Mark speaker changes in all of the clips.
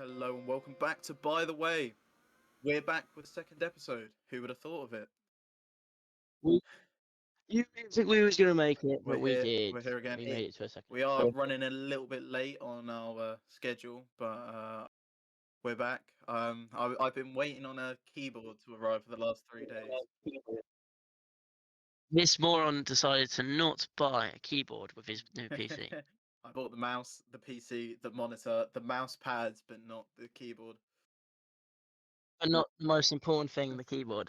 Speaker 1: Hello and welcome back to By the Way. We're back with the second episode. Who would have thought of it?
Speaker 2: We, you didn't think we was gonna make it,
Speaker 1: We're
Speaker 2: but we
Speaker 1: here.
Speaker 2: did.
Speaker 1: We're here again.
Speaker 2: We made it to a second.
Speaker 1: We are running a little bit late on our schedule, but we're back. I've been waiting on a keyboard to arrive for the last 3 days.
Speaker 2: This moron decided to not buy a keyboard with his new PC.
Speaker 1: I bought the mouse, the PC, the monitor, the mouse pads, but not the keyboard.
Speaker 2: But not the most important thing, the keyboard.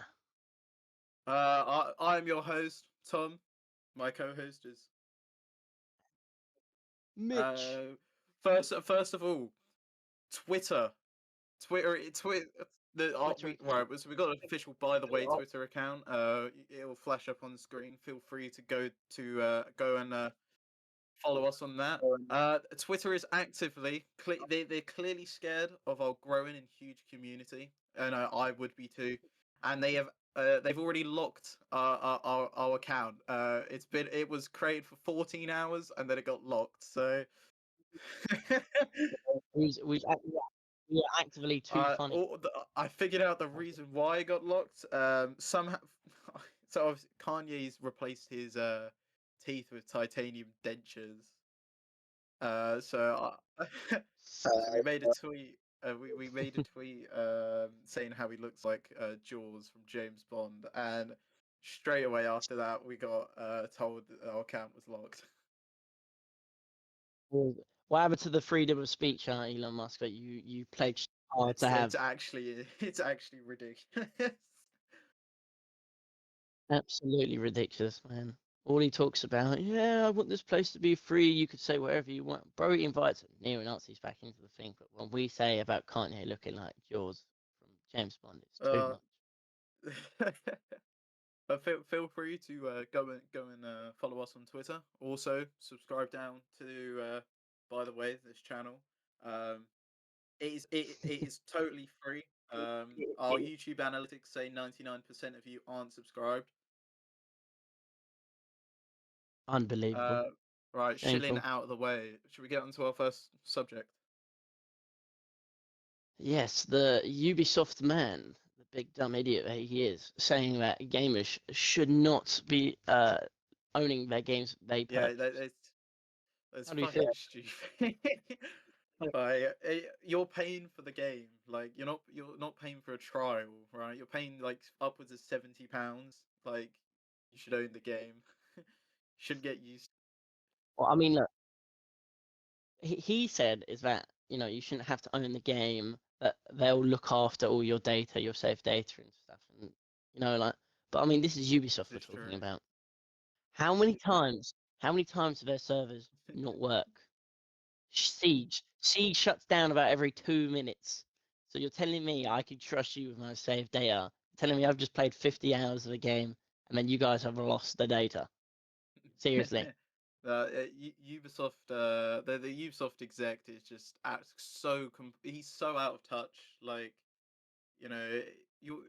Speaker 1: I'm your host, Tom. My co-host is
Speaker 2: Mitch.
Speaker 1: first of all, Twitter. Twitter. So we got an official By the Way Twitter account. It'll flash up on the screen. Feel free to go and follow us on that. Twitter is actively they're clearly scared of our growing and huge community, and I would be too. And they've already locked our account. It was created for 14 hours and then it got locked. So
Speaker 2: We are actively too funny.
Speaker 1: I figured out the reason why it got locked. Somehow, so obviously Kanye's replaced his teeth with titanium dentures. So we made a tweet. We made a tweet saying how he looks like Jaws from James Bond, and straight away after that we got told that our account was locked.
Speaker 2: What happened to the freedom of speech, Elon Musk? That you pledged hard to have.
Speaker 1: It's actually ridiculous.
Speaker 2: Absolutely ridiculous, man. All he talks about, yeah, I want this place to be free. You could say whatever you want. Bro, he invites neo-Nazis back into the thing. But when we say about Kanye looking like Jaws from James Bond, it's too much.
Speaker 1: Feel free to go and follow us on Twitter. Also, subscribe down to By the Way, this channel. It is totally free. Our YouTube analytics say 99% of you aren't subscribed.
Speaker 2: Unbelievable.
Speaker 1: Right,
Speaker 2: Shameful.
Speaker 1: shilling out of the way. Should we get on to our first subject?
Speaker 2: Yes, the Ubisoft man, the big dumb idiot that he is, saying that gamers should not be owning their games they
Speaker 1: Yeah,
Speaker 2: purchase.
Speaker 1: that's
Speaker 2: How do you
Speaker 1: fucking
Speaker 2: feel?
Speaker 1: stupid. Like, you're paying for the game. Like you're not paying for a trial, right? You're paying like upwards of £70. Like you should own the game. Should get used.
Speaker 2: Well, I mean, look, he said is that you shouldn't have to own the game, that they'll look after all your data, your safe data and stuff, and like. But I mean, this is Ubisoft
Speaker 1: This
Speaker 2: we're
Speaker 1: is true.
Speaker 2: talking about. How many times? How many times do their servers not work? Siege shuts down about every 2 minutes. So you're telling me I can trust you with my saved data? You're telling me I've just played 50 hours of a game and then you guys have lost the data? Seriously.
Speaker 1: Ubisoft, the Ubisoft exec is just he's so out of touch. Like, you know, you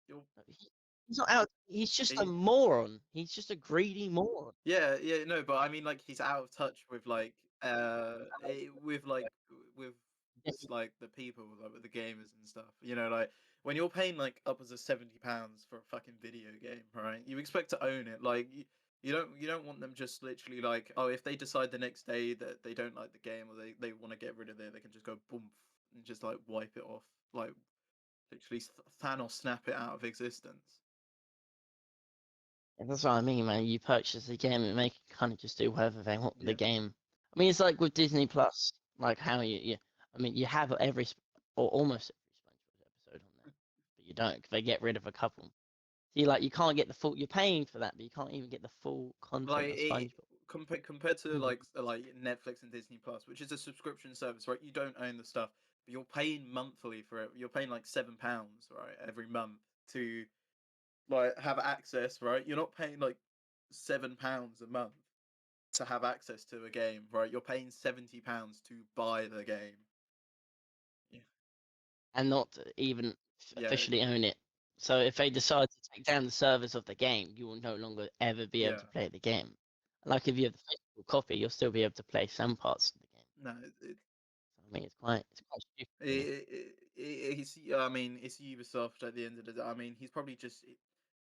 Speaker 1: you
Speaker 2: He's not out. He's just a
Speaker 1: he,
Speaker 2: moron. He's just a greedy moron.
Speaker 1: yeah, no, but I mean, like, he's out of touch with with just like the people, like with the gamers and stuff. Like when you're paying like upwards of £70 for a fucking video game, right? You expect to own it. Like you don't want them just literally like, oh, if they decide the next day that they don't like the game or they want to get rid of it, they can just go boom and just like wipe it off, like literally Thanos snap it out of existence.
Speaker 2: And that's what I mean, man. You purchase the game and make kind of just do whatever they want with the
Speaker 1: Yeah.
Speaker 2: game. I mean, it's like with Disney Plus, like how I mean, you have or almost every SpongeBob episode on there, but you don't. 'Cause they get rid of a couple. So you can't get the full. You're paying for that, but you can't even get the full content
Speaker 1: Like
Speaker 2: of SpongeBob.
Speaker 1: compared to
Speaker 2: Mhm.
Speaker 1: like Netflix and Disney Plus, which is a subscription service, right? You don't own the stuff, but you're paying monthly for it. You're paying like £7, right, every month to like have access, right? You're not paying like £7 a month to have access to a game, right? You're paying £70 to buy the game. Yeah,
Speaker 2: And not even
Speaker 1: yeah,
Speaker 2: officially own it. So if they decide to take down the servers of the game, you will no longer ever be able
Speaker 1: yeah.
Speaker 2: to play the game. Like if you have the physical copy, you'll still be able to play some parts of the game.
Speaker 1: No,
Speaker 2: mean, it's quite stupid, really.
Speaker 1: I mean, it's Ubisoft at the end of the day. I mean, he's probably just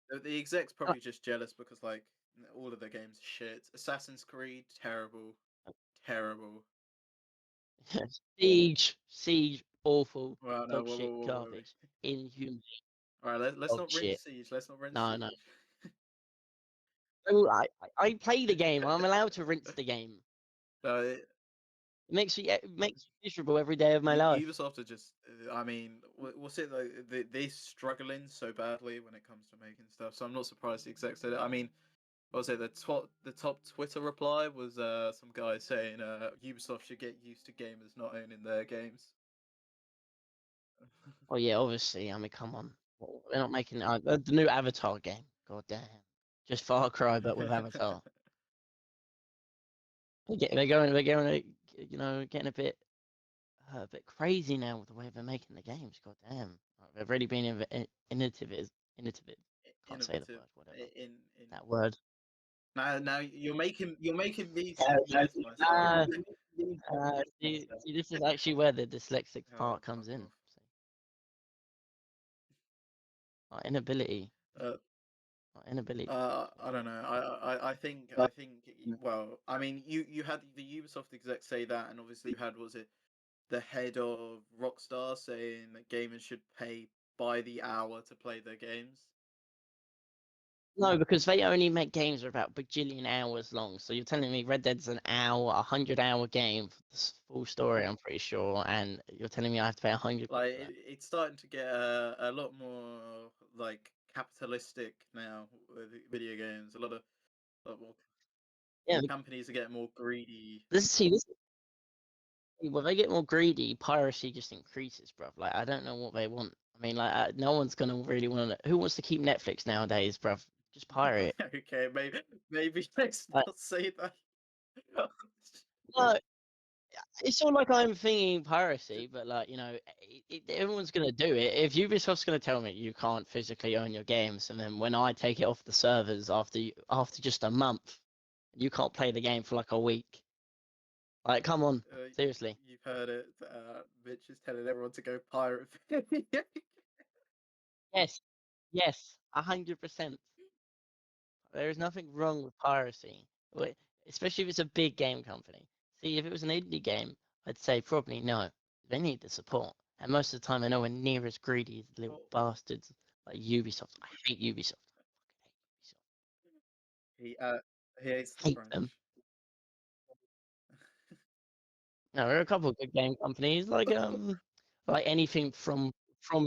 Speaker 1: the exec's
Speaker 2: Oh,
Speaker 1: probably just jealous because like all of their games are shit. Assassin's Creed, terrible, terrible.
Speaker 2: Siege, awful,
Speaker 1: Well, no,
Speaker 2: dog shit,
Speaker 1: whoa.
Speaker 2: garbage, inhumane,
Speaker 1: All right, let's
Speaker 2: dog
Speaker 1: not rinse
Speaker 2: shit.
Speaker 1: Siege. Let's not rinse
Speaker 2: No, no.
Speaker 1: Siege.
Speaker 2: Oh, I play the game. I'm allowed to rinse the game.
Speaker 1: No,
Speaker 2: It makes me miserable every day of my life.
Speaker 1: Ubisoft are just. I mean, what's it like? They're struggling so badly when it comes to making stuff. So I'm not surprised the execs said it. I mean, what was it? The top Twitter reply was some guy saying Ubisoft should get used to gamers not owning their games.
Speaker 2: Oh yeah, obviously. I mean, come on. They're not making the new Avatar game. God damn. Just Far Cry, but with Avatar. They're getting a bit crazy now with the way they're making the games. God damn. Like, they've really been innovative. Innovative. Can't say the
Speaker 1: Innovative
Speaker 2: word. Whatever.
Speaker 1: in.
Speaker 2: That word.
Speaker 1: Now you're making me
Speaker 2: No,
Speaker 1: second
Speaker 2: no,
Speaker 1: guess myself.
Speaker 2: see, this is actually where the dyslexic
Speaker 1: Oh,
Speaker 2: part comes
Speaker 1: fuck
Speaker 2: in.
Speaker 1: off.
Speaker 2: See, our inability,
Speaker 1: Uh,
Speaker 2: our inability to think
Speaker 1: I don't know. I think. Well, I mean, you had the Ubisoft exec say that, and obviously you had was it the head of Rockstar saying that gamers should pay by the hour to play their games.
Speaker 2: No, because they only make games that are about bajillion hours long. So you're telling me Red Dead's an hour, 100-hour game for the full story, I'm pretty sure, and you're telling me I have to pay 100 quid
Speaker 1: Like
Speaker 2: for that?
Speaker 1: it's starting to get a lot more like capitalistic now with video games. A lot more
Speaker 2: Yeah,
Speaker 1: companies are getting more greedy.
Speaker 2: this when they get more greedy, piracy just increases, bruv. Like I don't know what they want. I mean, like no one's gonna really want to. Who wants to keep Netflix nowadays, bruv? Just pirate it.
Speaker 1: Okay, maybe let's
Speaker 2: Like
Speaker 1: not say that.
Speaker 2: no, it's not like I'm thinking piracy, but like everyone's gonna do it. If Ubisoft's gonna tell me you can't physically own your games, and then when I take it off the servers after just a month, you can't play the game for like a week. Like, come on,
Speaker 1: uh,
Speaker 2: seriously.
Speaker 1: you've heard it. Mitch is telling everyone to go pirate video.
Speaker 2: Yes, yes, 100%. There is nothing wrong with piracy, especially if it's a big game company. See, if it was an indie game, I'd say probably no. They need the support, and most of the time, they're nowhere near as greedy as little
Speaker 1: Oh,
Speaker 2: bastards like Ubisoft. I hate Ubisoft. I
Speaker 1: he uh he hates the
Speaker 2: fucking hate them.
Speaker 1: French.
Speaker 2: No, there are a couple of good game companies like anything from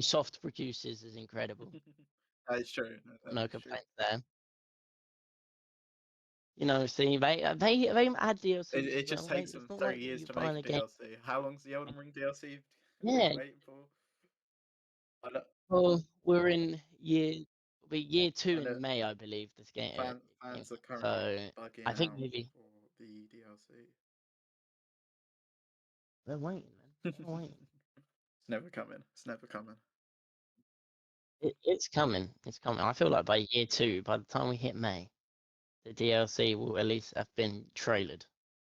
Speaker 2: Soft produces is incredible.
Speaker 1: That is true. That
Speaker 2: No
Speaker 1: is true.
Speaker 2: complaints there. See, they add DLCs
Speaker 1: It
Speaker 2: as
Speaker 1: just
Speaker 2: well.
Speaker 1: takes
Speaker 2: It's
Speaker 1: them
Speaker 2: not like
Speaker 1: 3 years
Speaker 2: you're
Speaker 1: to make
Speaker 2: buying
Speaker 1: a
Speaker 2: a game.
Speaker 1: DLC. How long's the Elden Ring DLC been
Speaker 2: Yeah,
Speaker 1: waiting for? I know,
Speaker 2: well, we're in year two
Speaker 1: I know
Speaker 2: in May, I believe. This game, came
Speaker 1: fans are
Speaker 2: out.
Speaker 1: currently
Speaker 2: So
Speaker 1: bugging
Speaker 2: I think
Speaker 1: out
Speaker 2: maybe
Speaker 1: for the DLC.
Speaker 2: they're waiting, man. They're waiting.
Speaker 1: It's never coming. It's never coming.
Speaker 2: It's coming. It's coming. I feel like by year two, by the time we hit May, the DLC will at least have been trailered.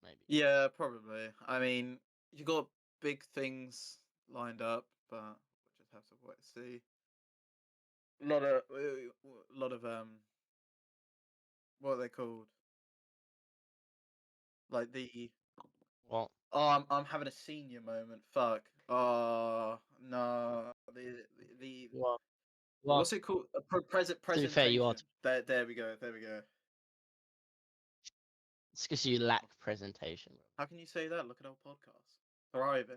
Speaker 2: Maybe.
Speaker 1: Yeah, probably. I mean, you got big things lined up, but we'll just have to wait and see. A lot of what are they called? Like the
Speaker 2: Well,
Speaker 1: oh, I'm having a senior moment. Fuck. Oh no. The
Speaker 2: well, well.
Speaker 1: what's it called? A present
Speaker 2: To be fair, you are.
Speaker 1: presentation. There we go. There we go.
Speaker 2: It's because you lack presentation.
Speaker 1: How can you say that? Look at our podcast. Thriving.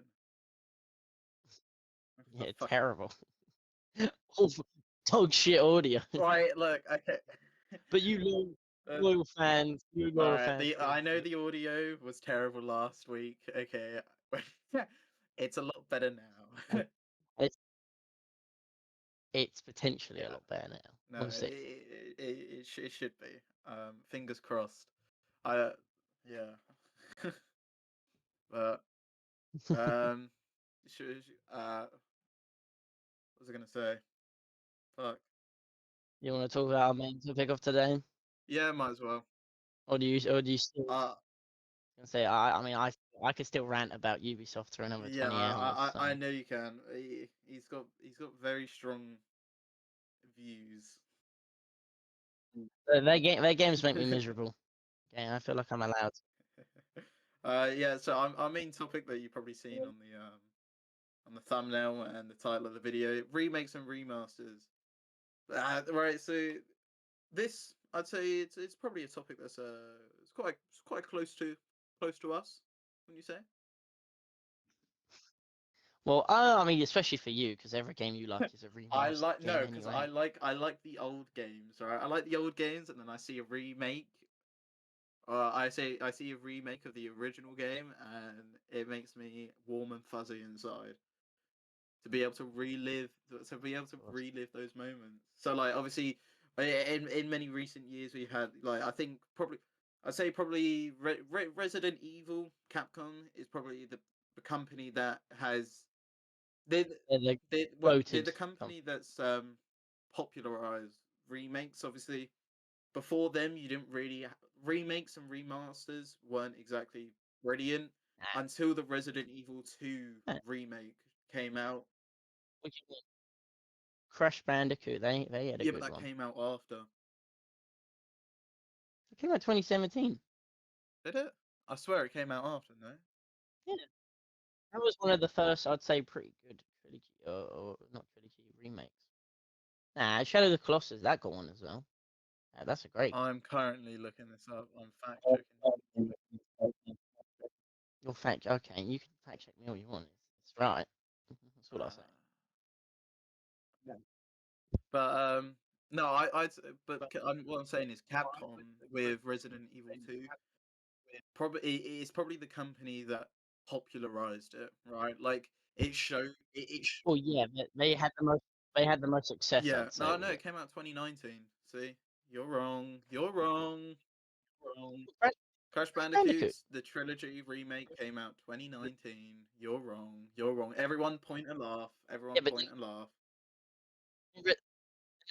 Speaker 2: Yeah,
Speaker 1: Fucking
Speaker 2: terrible. Awful. Dog shit audio.
Speaker 1: right. Look. Okay.
Speaker 2: But you
Speaker 1: Uh,
Speaker 2: loyal
Speaker 1: Alright,
Speaker 2: fans.
Speaker 1: I know the audio was terrible last week. Okay, it's a lot better now.
Speaker 2: It's it's potentially a
Speaker 1: Yeah,
Speaker 2: lot better now.
Speaker 1: no,
Speaker 2: We'll see.
Speaker 1: it should be. Fingers crossed. I yeah, but um, what was I gonna say? Fuck.
Speaker 2: You want to talk about our main topic of today,
Speaker 1: Yeah, might as well.
Speaker 2: or do you still
Speaker 1: Uh,
Speaker 2: say I mean I could still rant about Ubisoft for another
Speaker 1: Yeah,
Speaker 2: 20 hours. So.
Speaker 1: I know you can. He's got very strong views.
Speaker 2: Their games make me miserable. Okay, I feel like I'm allowed.
Speaker 1: Yeah. So our main topic that you've probably seen on the thumbnail and the title of the video: remakes and remasters. Right. So this, I'd say, it's probably a topic that's it's quite close to us. Wouldn't you say?
Speaker 2: Well, I mean, especially for you, because every game you like is a
Speaker 1: I
Speaker 2: remastered
Speaker 1: like
Speaker 2: game
Speaker 1: no, because
Speaker 2: anyway.
Speaker 1: I like the old games. Right, I like the old games, and then I see a remake. I see a remake of the original game, and it makes me warm and fuzzy inside to be able to
Speaker 2: Of course.
Speaker 1: relive those moments. So like obviously, in many recent years we had like I think probably I'd say probably Resident Evil. Capcom is probably the company that has they
Speaker 2: They're
Speaker 1: they're
Speaker 2: quoted.
Speaker 1: the company that's popularized remakes. Obviously, before them, you didn't really remakes and remasters weren't exactly brilliant until the Resident Evil 2 remake came out.
Speaker 2: Crash Bandicoot, they had a
Speaker 1: Yeah, but
Speaker 2: good
Speaker 1: that
Speaker 2: one.
Speaker 1: came out after.
Speaker 2: It came out 2017.
Speaker 1: Did it? I swear it came out after, no?
Speaker 2: Yeah, that was one of the first, I'd say, pretty good trilogy, or not trilogy remakes. Nah, Shadow of the Colossus that got one as well. That's a great
Speaker 1: I'm currently looking this up. I'm fact checking.
Speaker 2: game. You'll fact okay, you can fact check me all you want. It's right. That's all I say.
Speaker 1: But no, what I'm saying is Capcom with Resident Evil 2 it's probably the company that popularized it, right? Like it showed
Speaker 2: Well, yeah, they had the most success,
Speaker 1: yeah.
Speaker 2: I'd say,
Speaker 1: No,
Speaker 2: with
Speaker 1: no,
Speaker 2: it.
Speaker 1: it came out 2019. See, you're wrong. You're wrong. Wrong.
Speaker 2: Crash
Speaker 1: Crash
Speaker 2: Bandicoot.
Speaker 1: Bandicoots, the trilogy remake came out 2019. You're wrong. You're wrong. Everyone point and laugh.
Speaker 2: Yeah,
Speaker 1: Everyone
Speaker 2: but
Speaker 1: point and laugh.
Speaker 2: didn't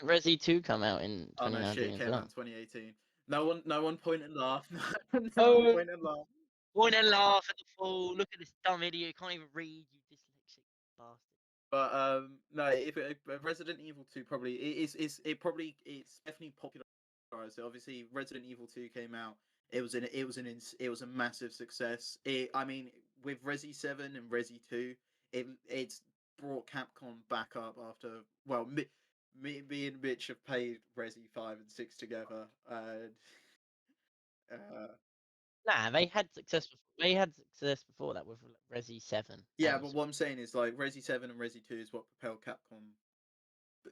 Speaker 2: Resi 2 come out in
Speaker 1: Oh no, shit,
Speaker 2: 2019
Speaker 1: it
Speaker 2: as
Speaker 1: came out
Speaker 2: well.
Speaker 1: in 2018. No one point and laugh. No one
Speaker 2: Oh,
Speaker 1: point and laugh.
Speaker 2: point and laugh at the fool. Look at this dumb idiot. You can't even read, you dyslexic bastard.
Speaker 1: But no, if Resident Evil 2 probably it's definitely popularized. So obviously, Resident Evil 2 came out. It was a massive success. I mean, with Resi 7 and Resi 2, it's brought Capcom back up after well, me and Mitch have played Resi 5 and 6 together, and uh,
Speaker 2: Nah, they had success before that with Resi 7.
Speaker 1: yeah.
Speaker 2: That
Speaker 1: But
Speaker 2: was
Speaker 1: what I'm saying is like Resi 7 and Resi 2 is what propelled Capcom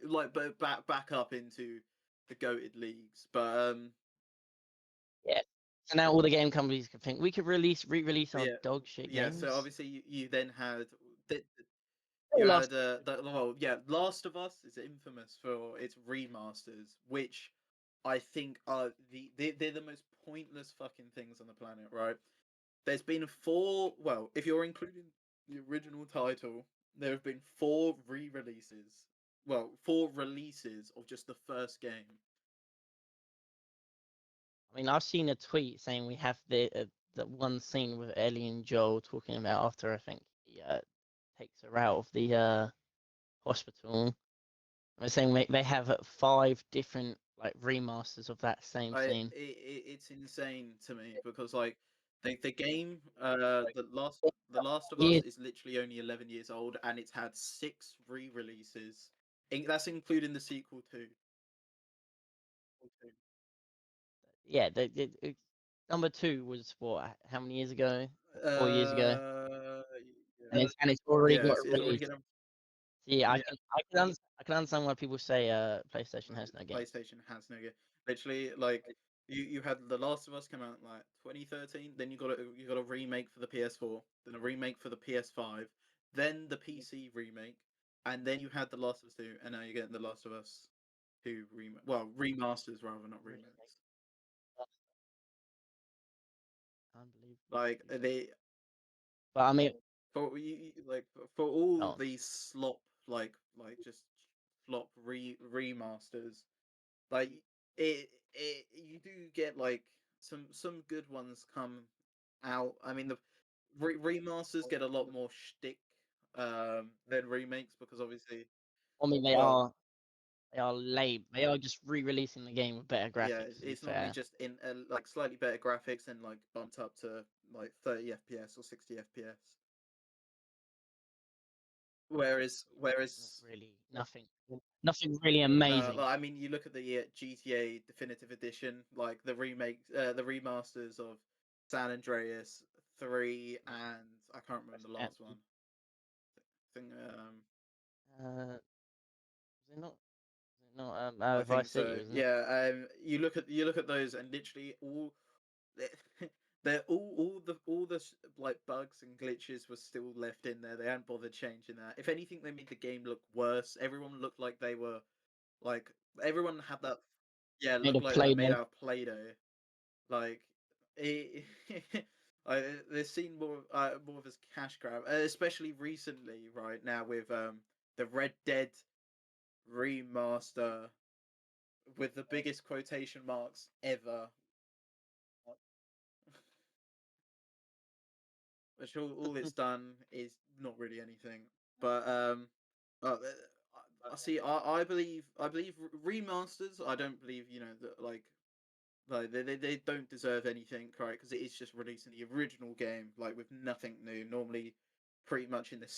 Speaker 1: like but back up into the goated leagues.
Speaker 2: yeah. So now all the game companies can think we could re-release
Speaker 1: But
Speaker 2: our
Speaker 1: yeah,
Speaker 2: dog shit
Speaker 1: yeah. So
Speaker 2: games.
Speaker 1: obviously you then had the,
Speaker 2: Oh,
Speaker 1: you
Speaker 2: last
Speaker 1: had well yeah, Last of Us is infamous for its remasters, which I think are they're the most pointless fucking things on the planet, right? There's been four. Well, if you're including the original title, there have been four re-releases. Well, four releases of just the first game.
Speaker 2: I mean, I've seen a tweet saying we have the one scene with Ellie and Joel talking about after I think he takes her out of the hospital. I'm saying they have 5 different like remasters of that same scene.
Speaker 1: It's insane to me because like the game the Last of Us
Speaker 2: Yeah,
Speaker 1: is literally only 11 years old and it's had 6 re-releases. That's including the sequel too.
Speaker 2: yeah. Number 2 was what? How many years ago? 4 years ago,
Speaker 1: Uh
Speaker 2: and it's already
Speaker 1: yeah,
Speaker 2: got
Speaker 1: it's already
Speaker 2: released.
Speaker 1: getting
Speaker 2: See,
Speaker 1: yeah.
Speaker 2: I can understand why people say PlayStation has no games.
Speaker 1: PlayStation has no game. Literally, like you had The Last of Us come out in, like 2013. Then you got a remake for the PS4, then a remake for the PS5, then the PC remake, and then you had The Last of Us 2, and now you're getting The Last of Us 2 remake. Well, remasters rather, not remakes.
Speaker 2: Unbelievable,
Speaker 1: Like
Speaker 2: to be fair.
Speaker 1: they
Speaker 2: But I mean,
Speaker 1: like for all
Speaker 2: oh,
Speaker 1: these slop just flop remasters. Like it you do get like some good ones come out. I mean remasters get a lot more shtick than remakes because obviously,
Speaker 2: I mean,
Speaker 1: well,
Speaker 2: they are late. They are just re-releasing the game with better
Speaker 1: yeah,
Speaker 2: graphics. To be
Speaker 1: it's normally
Speaker 2: fair,
Speaker 1: just in like slightly better graphics and like bumped up to like 30 FPS or 60 FPS.
Speaker 2: not
Speaker 1: Whereas
Speaker 2: really nothing really
Speaker 1: no,
Speaker 2: amazing.
Speaker 1: like, I mean, you look at the GTA Definitive Edition, like the the remasters of San Andreas 3, and I can't remember the last one. I think
Speaker 2: Was it not? Was it not
Speaker 1: I think
Speaker 2: Vice City,
Speaker 1: so.
Speaker 2: wasn't it?
Speaker 1: Yeah, you look at those, and literally all they're all the like bugs and glitches were still left in there. They hadn't bothered changing that. If anything, they made the game look worse. Everyone looked like they were like everyone had that. Yeah,
Speaker 2: Made
Speaker 1: looked
Speaker 2: a
Speaker 1: like they were
Speaker 2: play
Speaker 1: made
Speaker 2: though.
Speaker 1: out of Play-Doh. Like it, they've seen more of as cash grab, especially recently, right now with the Red Dead remaster with the biggest quotation marks ever, which all it's done is not really anything. But I see. I believe remasters. I don't believe that like they don't deserve anything, right? Because it is just releasing the original game like with nothing new. Normally, pretty much in the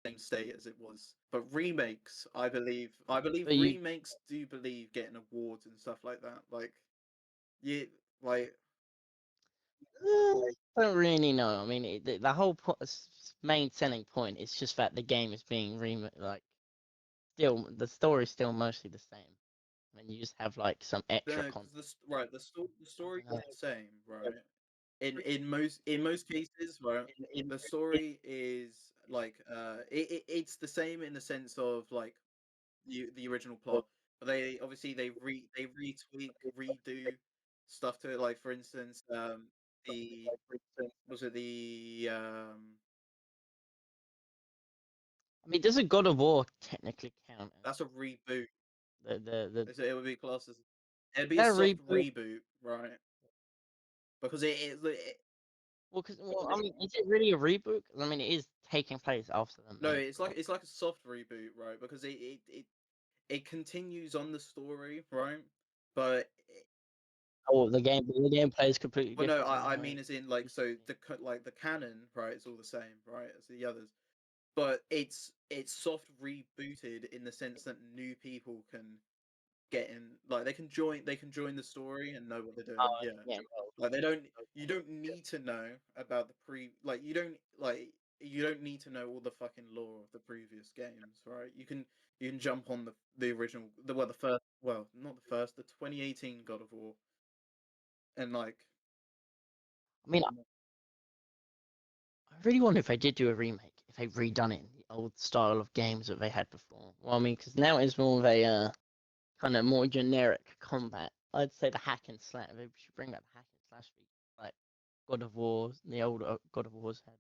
Speaker 1: same state as it was. But remakes, I believe
Speaker 2: But you
Speaker 1: remakes do believe getting awards and stuff like that. Like yeah, like
Speaker 2: don't really know. I mean, the whole main selling point is just that the game is being like still the story's still mostly the same. And you just have like some extra
Speaker 1: because
Speaker 2: content.
Speaker 1: the
Speaker 2: I
Speaker 1: story
Speaker 2: don't
Speaker 1: is
Speaker 2: know.
Speaker 1: the same, right? In most cases, right, the story is like it's the same in the sense of like the original plot, but they obviously they retweak, redo stuff to it. Like for instance, the was it the
Speaker 2: I mean, does a God of War technically count
Speaker 1: that's a reboot.
Speaker 2: as the
Speaker 1: It would be classed as it'd
Speaker 2: is
Speaker 1: be a
Speaker 2: that a
Speaker 1: soft
Speaker 2: reboot?
Speaker 1: reboot, right? Because
Speaker 2: Well, I mean, is it really a reboot? 'Cause, I mean, it is taking place after the
Speaker 1: no,
Speaker 2: main story.
Speaker 1: it's like a soft reboot, right? Because it continues on the story, right? But
Speaker 2: Oh, the gameplay is completely
Speaker 1: well, no,
Speaker 2: different.
Speaker 1: I mean as in like so like the canon, right? It's all the same, right? As the others, but it's soft rebooted in the sense that new people can get in, like they can join the story and know what they're doing.
Speaker 2: Oh,
Speaker 1: Yeah,
Speaker 2: yeah.
Speaker 1: like you don't need to know about the like you don't need to know all the fucking lore of the previous games, right? You can jump on the original the first, well, not the first, the 2018 God of War, and like
Speaker 2: I mean, I really wonder if they did do a remake, if they redone it in the old style of games that they had before. Well, I mean, because now it's more of a kind of more generic combat. I'd say the hack and slash. They should bring back the hack and slash feature, like God of War, the old God of Wars had.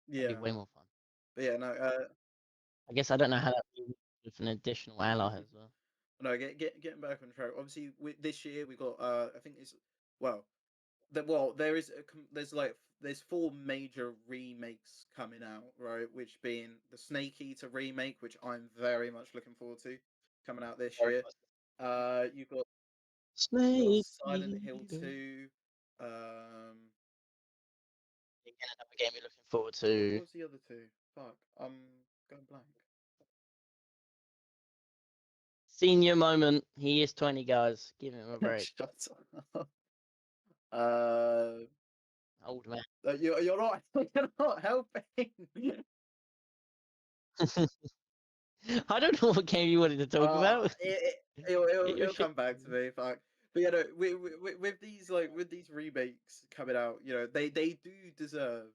Speaker 2: That'd be
Speaker 1: yeah,
Speaker 2: way more fun.
Speaker 1: but yeah, no,
Speaker 2: I guess I don't know how that would be with an additional ally as well.
Speaker 1: no, getting back on track. Obviously, this year we got I think it's well, well there is there's like there's four major remakes coming out, right? Which being the Snake Eater remake, which I'm very much looking forward to, coming out this year. You got
Speaker 2: Snake
Speaker 1: Silent Hill
Speaker 2: Eater.
Speaker 1: 2. Um,
Speaker 2: Again, another game you're looking forward
Speaker 1: what
Speaker 2: to.
Speaker 1: was the other two? Fuck, I'm going blank.
Speaker 2: Senior moment. He is 20, guys. Give him a break.
Speaker 1: Shut up. Uh,
Speaker 2: Old man.
Speaker 1: you're not you're not helping.
Speaker 2: I don't know what game you wanted to talk about. Get your
Speaker 1: It'll
Speaker 2: shit.
Speaker 1: come back to me. Fuck. But yeah, no, with these with these remakes coming out, they do deserve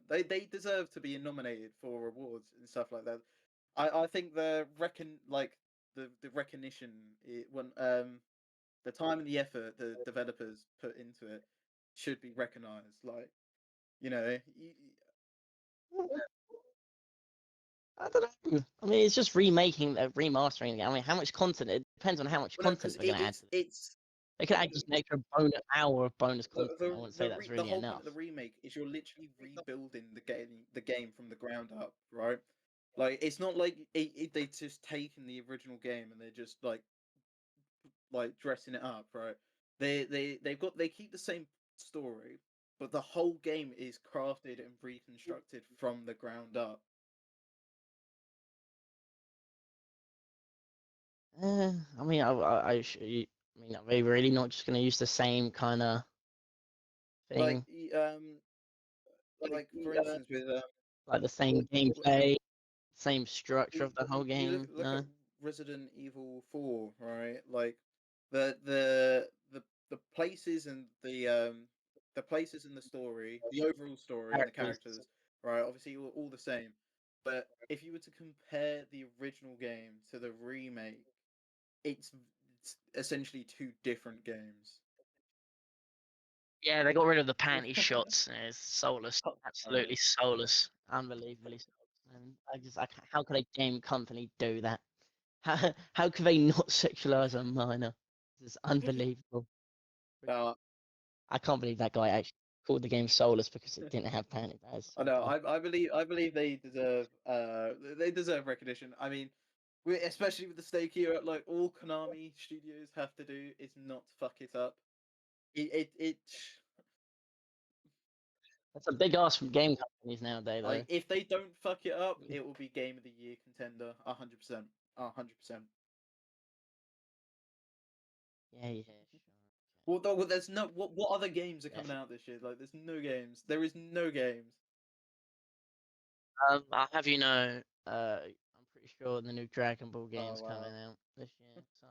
Speaker 1: they deserve to be nominated for awards and stuff like that. I think the recognition when the time and the effort the developers put into it should be recognized. Like you know,
Speaker 2: I don't know. I mean, it's just remastering. I mean, how much content? It depends on how much
Speaker 1: well, no,
Speaker 2: content
Speaker 1: because
Speaker 2: they're going to add to it. They could add just an extra hour of bonus content. I wouldn't say that's
Speaker 1: The
Speaker 2: really
Speaker 1: whole point
Speaker 2: enough.
Speaker 1: of the remake is you're literally rebuilding the game from the ground up, right? Like it's not like they just taken the original game and they're just like dressing it up, right? They keep the same story, but the whole game is crafted and reconstructed from the ground up.
Speaker 2: I mean, I mean, are they really not just going to use the same kind of
Speaker 1: Like
Speaker 2: thing,
Speaker 1: like for instance with
Speaker 2: like the same gameplay, same structure of the whole
Speaker 1: you
Speaker 2: game?
Speaker 1: look at
Speaker 2: No.
Speaker 1: Resident Evil 4, right? Like the the the places and the places in the story, the overall story and the
Speaker 2: Characters.
Speaker 1: characters, right? Obviously all the same. But if you were to compare the original game to the remake, it's essentially two different games.
Speaker 2: Yeah, they got rid of the panty shots. And it's soulless,
Speaker 1: Right.
Speaker 2: absolutely soulless, unbelievably soulless. And how could a game company do that? How could they not sexualize a minor? This is unbelievable.
Speaker 1: Uh,
Speaker 2: I can't believe that guy actually called the game soulless because it didn't have panty. That is
Speaker 1: I
Speaker 2: so
Speaker 1: know.
Speaker 2: dumb.
Speaker 1: I believe they deserve recognition. I mean, especially with the stake here, like all Konami studios have to do is not fuck it up. It
Speaker 2: That's a big ask from game companies nowadays, though.
Speaker 1: like if they don't fuck it up, it will be Game of the Year contender, 100%, 100%.
Speaker 2: Yeah, yeah, sure.
Speaker 1: Well, though, there's no what other games are
Speaker 2: Okay.
Speaker 1: coming out this year? Like, there's no games. There is no games.
Speaker 2: I'll have you know, I'm pretty sure the new Dragon Ball
Speaker 1: Oh
Speaker 2: game's coming
Speaker 1: wow.
Speaker 2: out this year, so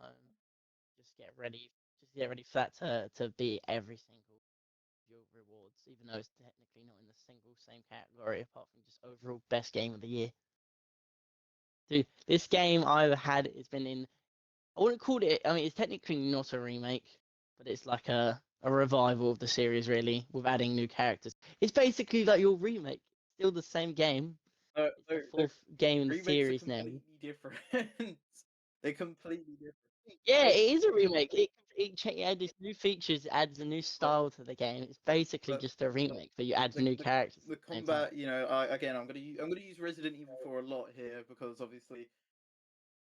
Speaker 2: just get ready. Just get ready for that to be every single of your rewards, even though it's technically not in the single same category, apart from just overall best game of the year. Dude, this game I've had, it's been in. I wouldn't call it. I mean, it's technically not a remake, but it's like a revival of the series, really, with adding new characters. It's basically like your remake, still the same game. It's the
Speaker 1: The
Speaker 2: fourth game in the
Speaker 1: remakes are
Speaker 2: series now.
Speaker 1: completely different. They're completely different.
Speaker 2: Yeah, it is a remake. It adds new features, it adds a new style to the game. It's basically
Speaker 1: But
Speaker 2: just a remake, but you add new characters
Speaker 1: the
Speaker 2: at the same time.
Speaker 1: combat, again, I'm gonna use Resident Evil 4 a lot here because obviously,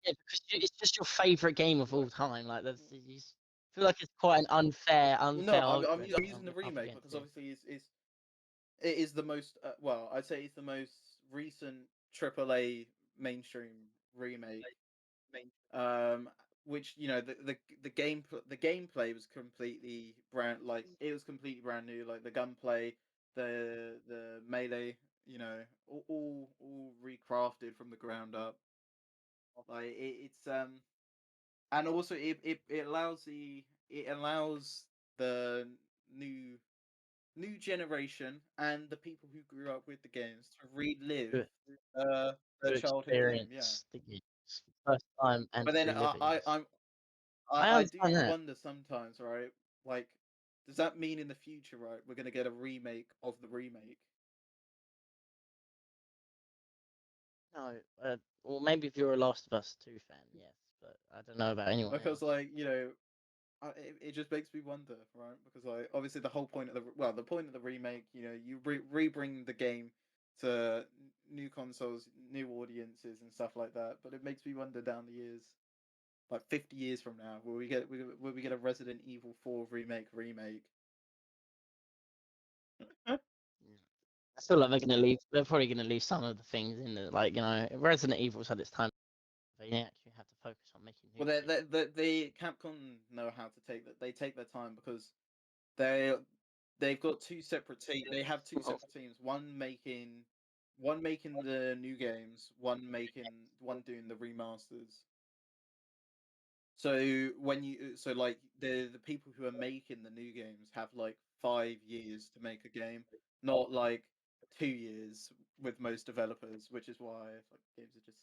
Speaker 2: Yeah, because it's just your favorite game of all time. Like that's you just feel like it's quite an unfair
Speaker 1: no,
Speaker 2: argument
Speaker 1: I'm using the
Speaker 2: up
Speaker 1: remake
Speaker 2: against
Speaker 1: because
Speaker 2: it.
Speaker 1: obviously it is the most well, I'd say it's the most recent AAA mainstream remake. Um, which the gameplay was completely completely brand new. Like the gunplay, the melee, all recrafted from the ground up. Like it's and also it allows the new generation and the people who grew up with the games to relive
Speaker 2: To,
Speaker 1: their
Speaker 2: to
Speaker 1: childhood game. Yeah,
Speaker 2: experience the games for the first time and
Speaker 1: but
Speaker 2: to
Speaker 1: then
Speaker 2: relive it. Yes, I
Speaker 1: I do
Speaker 2: understand that.
Speaker 1: wonder sometimes, right? Like, does that mean in the future, right, we're gonna get a remake of the remake?
Speaker 2: No, well maybe if you're a Last of Us 2 fan, yes, but I don't know about anyone
Speaker 1: Because
Speaker 2: else.
Speaker 1: it just makes me wonder, right? Because like obviously the whole point of the point of the remake, you re-bring the game to new consoles, new audiences, and stuff like that. But it makes me wonder down the years, like 50 years from now, will we get a Resident Evil 4 remake?
Speaker 2: Yeah. I feel like they're gonna leave. They're probably gonna leave some of the things in the like Resident Evil's had its time. They actually have to focus on making new
Speaker 1: Well,
Speaker 2: things.
Speaker 1: they Capcom know how to take that. They take their time because they they've got two separate teams. They have two separate teams. One making the new games. One doing the remasters. So like the people who are making the new games have like 5 years to make a game, not like 2 years with most developers, which is why like games are just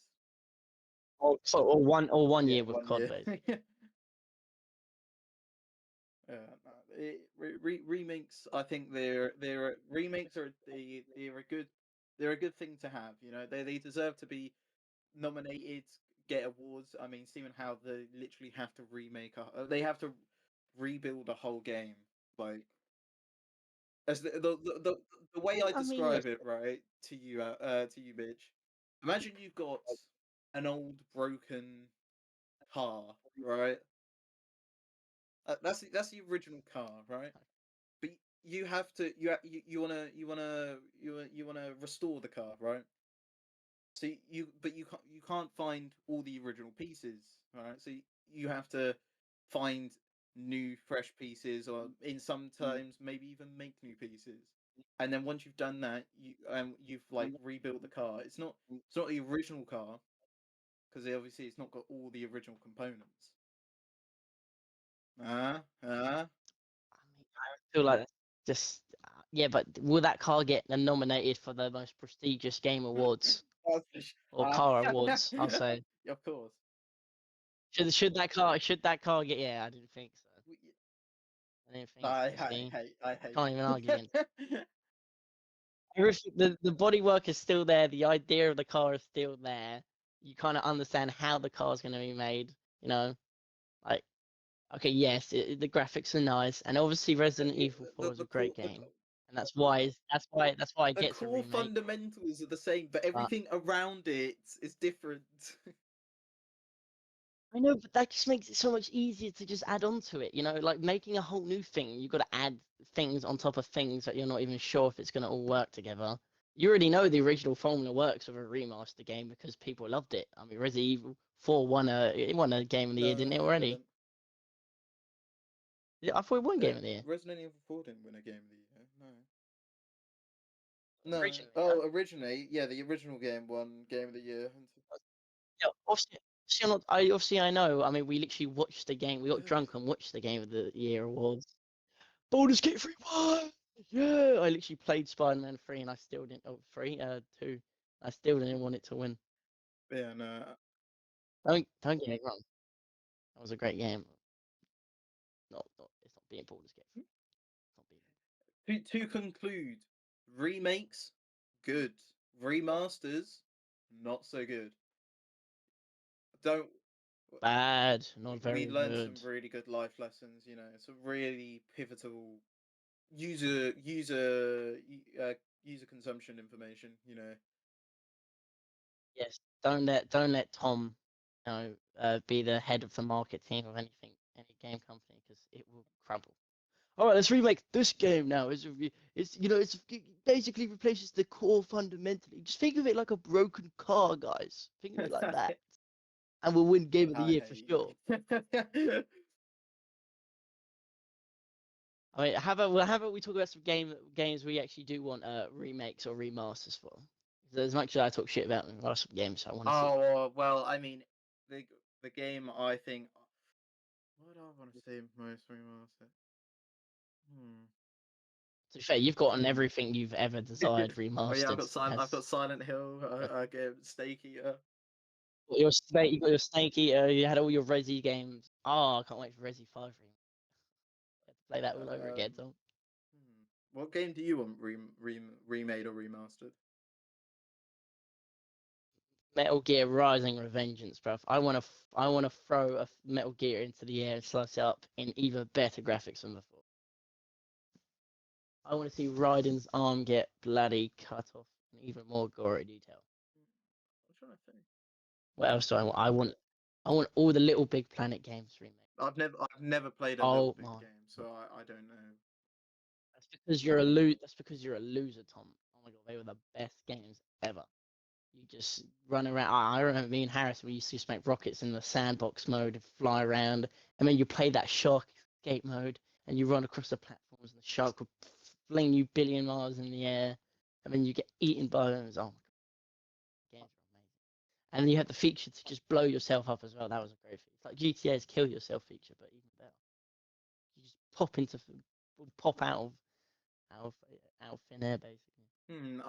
Speaker 2: Or one
Speaker 1: yeah
Speaker 2: year with
Speaker 1: 1 year.
Speaker 2: COD basically.
Speaker 1: Yeah, no, remakes. I think they're remakes are they're a good thing to have. They deserve to be nominated, get awards. I mean, seeing how they literally have to remake. They have to. rebuild a whole game. Like, as the way I
Speaker 2: I mean,
Speaker 1: describe it, right, to you, Mitch. Imagine you've got an old broken car, right? That's the original car, right? But you have to you wanna restore the car, right? So you can't find all the original pieces, right? So you have to find new fresh pieces, or in sometimes maybe even make new pieces. And then once you've done that, you've like rebuilt the car. It's not the original car because obviously it's not got all the original components.
Speaker 2: I feel like that's just yeah, but will that car get nominated for the most prestigious game awards or car awards? I'll say.
Speaker 1: Of course.
Speaker 2: Should that car get? Yeah, I didn't think so. I didn't think so. See,
Speaker 1: I
Speaker 2: I
Speaker 1: hate
Speaker 2: can't even argue against.
Speaker 1: you.
Speaker 2: Everything, the bodywork is still there. The idea of the car is still there. You kind of understand how the car's going to be made. You know, like okay, yes, the graphics are nice, and obviously Resident Evil 4 is a
Speaker 1: The
Speaker 2: great
Speaker 1: core
Speaker 2: game, and that's why it
Speaker 1: the
Speaker 2: gets a
Speaker 1: core
Speaker 2: remake.
Speaker 1: fundamentals are the same, but
Speaker 2: But
Speaker 1: everything around it is different.
Speaker 2: I know, but that just makes it so much easier to just add on to it. You know, like making a whole new thing, you've got to add things on top of things that you're not even sure if it's going to all work together. You already know the original formula works with a remaster game because people loved it. I mean, Resident Evil 4 won a game of the year,
Speaker 1: No,
Speaker 2: didn't it
Speaker 1: it
Speaker 2: already?
Speaker 1: didn't.
Speaker 2: Yeah, I thought it won game of the year.
Speaker 1: Resident Evil 4 didn't win a game of the year. No.
Speaker 2: Originally,
Speaker 1: Oh, originally, yeah, the original game won game of the year.
Speaker 2: yeah, obviously I know. I mean, we literally watched the game. We got drunk and watched the game of the year awards. Baldur's Gate 3, what? Yeah, I literally played Spider-Man 3 and I still didn't. Oh, 3, 2. I still didn't want it to win.
Speaker 1: Yeah, no.
Speaker 2: Don't get me wrong. That was a great game. It's not being Baldur's Gate 3. It's not being.
Speaker 1: To conclude, remakes, good. Remasters, not so good. Don't
Speaker 2: Bad, not
Speaker 1: We
Speaker 2: very
Speaker 1: learned some
Speaker 2: good.
Speaker 1: really good life lessons, some really pivotal user consumption information.
Speaker 2: Yes, don't let Tom, be the head of the market team of any game company because it will crumble. All right, let's remake this game now. It basically replaces the core fundamentally. Just think of it like a broken car, guys. Think of it like that, and we'll win Game of the
Speaker 1: I
Speaker 2: Year for
Speaker 1: hate
Speaker 2: sure.
Speaker 1: you.
Speaker 2: I mean, how about we talk about some games we actually do want remakes or remasters for? As much as I talk shit about them, there are some games I want to see.
Speaker 1: Oh well, I mean, the game I think. What do I want to say most remastered? Hmm.
Speaker 2: To be fair, you've gotten everything you've ever desired
Speaker 1: Oh yeah,
Speaker 2: remastered.
Speaker 1: I've got Silent Hill. I get Snake Eater.
Speaker 2: You got your Snake Eater. You had all your Resi games. Oh, I can't wait for Resi 5 remake. Have to play that all over again, Tom.
Speaker 1: What game do you want remade or remastered?
Speaker 2: Metal Gear Rising Revengeance, bruv. I wanna throw a Metal Gear into the air and slice it up in even better graphics than before. I want to see Raiden's arm get bloody cut off in even more gory detail.
Speaker 1: I'm trying to think.
Speaker 2: What else do I want? I want all the Little Big Planet games remade.
Speaker 1: I've never played a Little
Speaker 2: Oh
Speaker 1: Big
Speaker 2: my.
Speaker 1: game, so I don't know.
Speaker 2: That's because you're a loser, Tom. Oh my god, they were the best games ever. You just run around. I remember me and Harris, we used to just make rockets in the sandbox mode and fly around. And then you play that shark escape mode and you run across the platforms and the shark will fling you billion miles in the air. And then you get eaten by them. Oh my god, games are amazing. And you had the feature to just blow yourself up as well. That was a great feature. It's like GTA's kill yourself feature, but even better. You just pop out of, out of thin air, basically.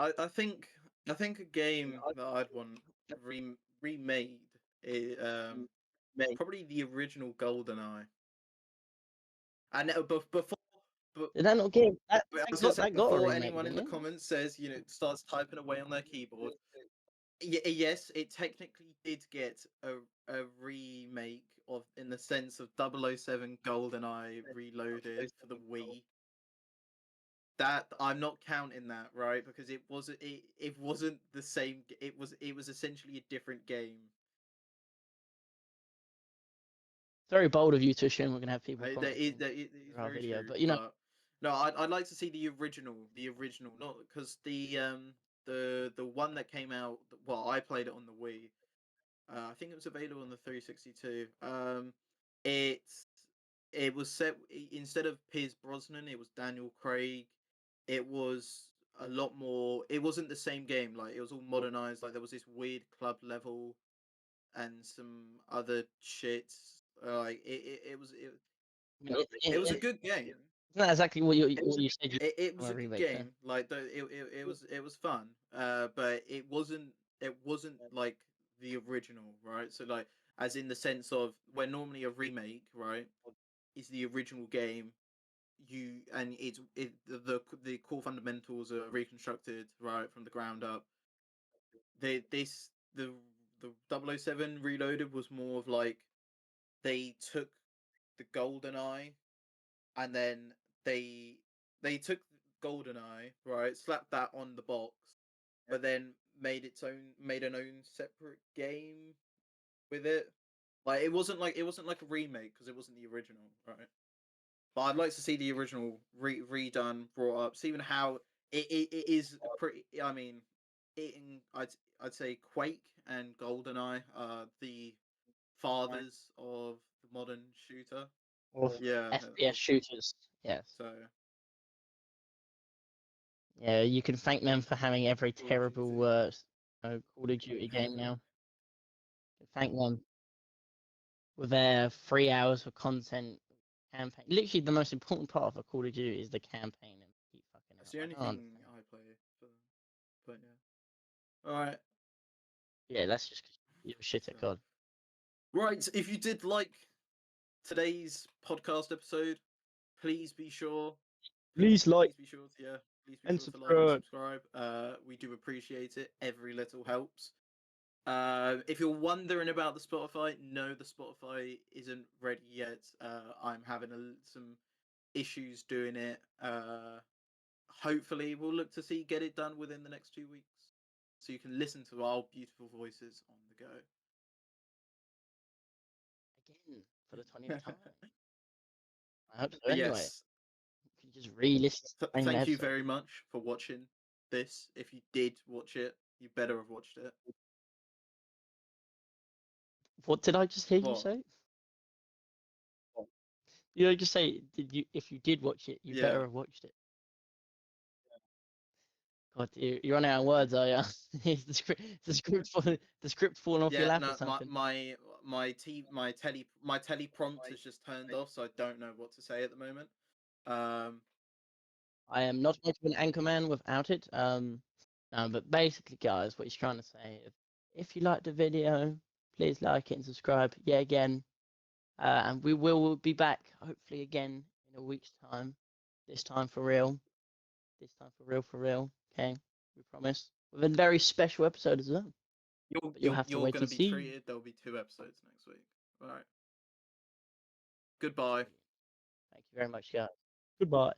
Speaker 1: I think a game that I'd want remade is probably the original GoldenEye. And before, but
Speaker 2: Did that not get
Speaker 1: I was gonna say
Speaker 2: that got a
Speaker 1: before
Speaker 2: remake,
Speaker 1: anyone in
Speaker 2: didn't
Speaker 1: the
Speaker 2: it?
Speaker 1: comments says starts typing away on their keyboard, yes, it technically did get a remake of, in the sense of 007 GoldenEye Reloaded for the Wii. That I'm not counting that, right? Because it wasn't the same. It was essentially a different game.
Speaker 2: It's very bold of you to assume we're gonna have people
Speaker 1: That
Speaker 2: commenting
Speaker 1: is
Speaker 2: under our
Speaker 1: very
Speaker 2: video,
Speaker 1: true.
Speaker 2: but you know,
Speaker 1: But no, I'd like to see the original, not because the one that came out. Well, I played it on the Wii. I think it was available on the 362. It's it was set instead of Piers Brosnan, it was Daniel Craig. It was a lot more. It wasn't the same game. Like, it was all modernized. Like, there was this weird club level and some other shits. Like,
Speaker 2: I mean,
Speaker 1: it was a good game.
Speaker 2: it's not exactly what you said you
Speaker 1: It
Speaker 2: on
Speaker 1: was
Speaker 2: a
Speaker 1: a good
Speaker 2: remake, though.
Speaker 1: game. Like, it was fun. But it wasn't like the original, right? So, like, as in the sense of, where normally a remake, right, is the original game. The core fundamentals are reconstructed, right, from the ground up. The this the 007 Reloaded was more of like, they took the Golden Eye, and then they took Golden Eye, right, slapped that on the box, but then made an own separate game with it. Like, it wasn't like a remake, because it wasn't the original, right? But I'd like to see the original redone, brought up, see even how it is pretty. I mean, I'd say Quake and GoldenEye are the fathers of the modern shooter.
Speaker 2: Or
Speaker 1: Yeah,
Speaker 2: FPS shooters, yes.
Speaker 1: so
Speaker 2: Yeah, you can thank them for having every
Speaker 1: Call of
Speaker 2: terrible
Speaker 1: Duty.
Speaker 2: Call of Duty game now. Thank them with their 3 hours of content campaign. Literally, the most important part of a Call of Duty is the campaign, and keep fucking
Speaker 1: That's
Speaker 2: out.
Speaker 1: the
Speaker 2: I
Speaker 1: only
Speaker 2: don't
Speaker 1: thing
Speaker 2: understand.
Speaker 1: I play for them. But yeah. All right.
Speaker 2: Yeah, that's just 'cause you're shit at
Speaker 1: So,
Speaker 2: COD.
Speaker 1: right. If you did like today's podcast episode, please be sure.
Speaker 2: Please like
Speaker 1: Please be sure to, yeah. Please be
Speaker 2: and
Speaker 1: sure to like and
Speaker 2: subscribe.
Speaker 1: subscribe. We do appreciate it. Every little helps. If you're wondering about the Spotify, no, the Spotify isn't ready yet. I'm having some issues doing it. Hopefully, we'll look to get it done within the next 2 weeks, so you can listen to our beautiful voices on the go.
Speaker 2: Again, for the 20th time. I hope so
Speaker 1: But
Speaker 2: anyway.
Speaker 1: yes,
Speaker 2: You can just re-listen to the same
Speaker 1: thank you
Speaker 2: episode.
Speaker 1: very much for watching this. If you did watch it, you better have watched it.
Speaker 2: What did I just hear you
Speaker 1: What?
Speaker 2: say? You know, just say, did you? If you did watch it, you better
Speaker 1: Yeah.
Speaker 2: have watched it. God, you're running out of words, are you? Is the script falling off your
Speaker 1: Yeah,
Speaker 2: lap or
Speaker 1: no,
Speaker 2: something?
Speaker 1: my teleprompt has just turned off, so I don't know what to say at the moment.
Speaker 2: I am not much of an anchorman without it. No, but basically, guys, what he's trying to say, if you liked the video, please like it and subscribe. Yeah, again, and we will be back hopefully again in a week's time. This time for real. This time for real, for real. Okay, we promise. With a very special episode as well. But you'll have to
Speaker 1: You're
Speaker 2: wait
Speaker 1: gonna
Speaker 2: and
Speaker 1: be
Speaker 2: see.
Speaker 1: treated. There'll be 2 episodes next week. All right. Goodbye.
Speaker 2: Thank you very much, guys. Goodbye.